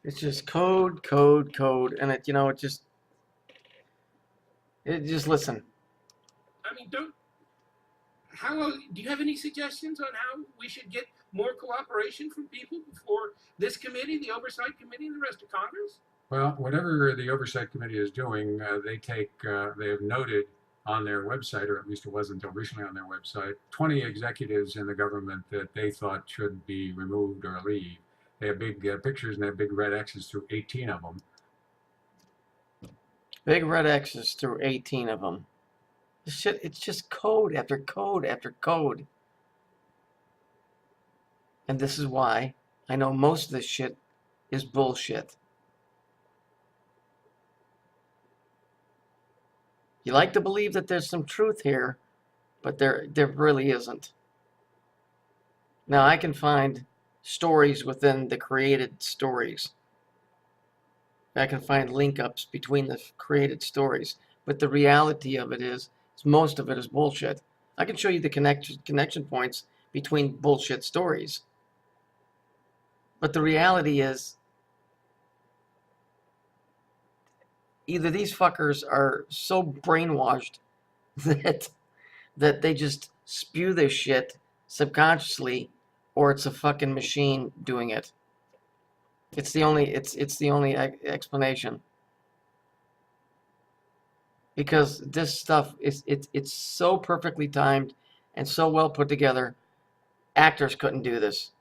It's just code, code, code, and it just listen. I mean, do you have any suggestions on how we should get more cooperation from people before this committee, the oversight committee, and the rest of Congress? Well, whatever the oversight committee is doing, they have noted on their website, or at least it was until recently on their website, 20 executives in the government that they thought should be removed or leave. They have big pictures and they have big red X's through 18 of them. Big red X's through 18 of them. This shit, it's just code after code after code. And this is why I know most of this shit is bullshit. You like to believe that there's some truth here, but there really isn't. Now I can find stories within the created stories. I can find link-ups between the created stories, but the reality of it is most of it is bullshit. I can show you the connection points between bullshit stories, but the reality is either these fuckers are so brainwashed that they just spew this shit subconsciously, or it's a fucking machine doing it. It's the only explanation. Because this stuff it's so perfectly timed and so well put together. Actors couldn't do this.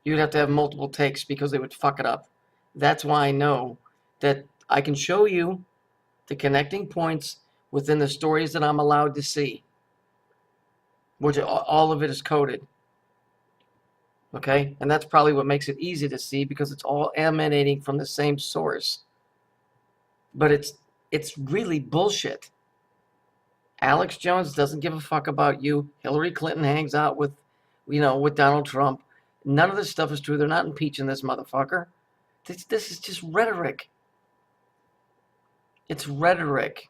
You'd have to have multiple takes because they would fuck it up. That's why I know that I can show you the connecting points within the stories that I'm allowed to see, which all of it is coded. Okay? And that's probably what makes it easy to see, because it's all emanating from the same source. But it's really bullshit. Alex Jones doesn't give a fuck about you. Hillary Clinton hangs out with Donald Trump. None of this stuff is true. They're not impeaching this motherfucker. This is just rhetoric. It's rhetoric.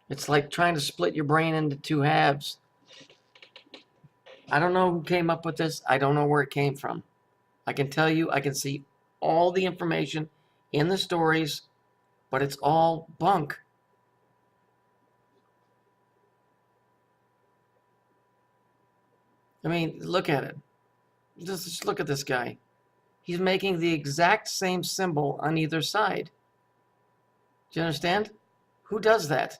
It's like trying to split your brain into two halves. I don't know who came up with this. I don't know where it came from. I can tell you, I can see all the information in the stories, but it's all bunk. I mean, look at it. Just look at this guy. He's making the exact same symbol on either side. Do you understand? Who does that?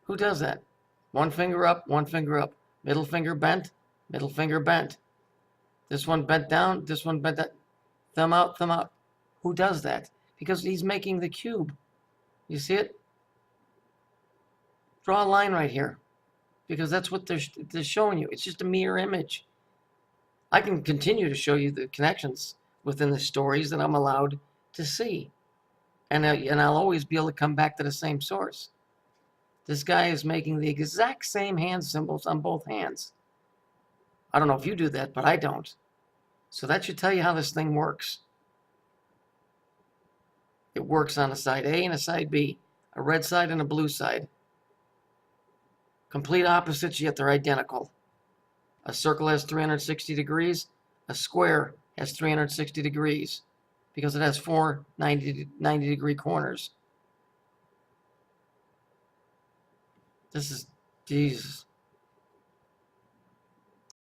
Who does that? One finger up, one finger up. Middle finger bent, middle finger bent. This one bent down, this one bent down. Thumb out, thumb out. Who does that? Because he's making the cube. You see it? Draw a line right here. Because that's what they're showing you. It's just a mirror image. I can continue to show you the connections within the stories that I'm allowed to see. And I'll always be able to come back to the same source. This guy is making the exact same hand symbols on both hands. I don't know if you do that, but I don't. So that should tell you how this thing works. It works on a side A and a side B, a red side and a blue side. Complete opposites, yet they're identical. A circle has 360 degrees. A square has 360 degrees because it has four 90-degree corners. This is Jesus.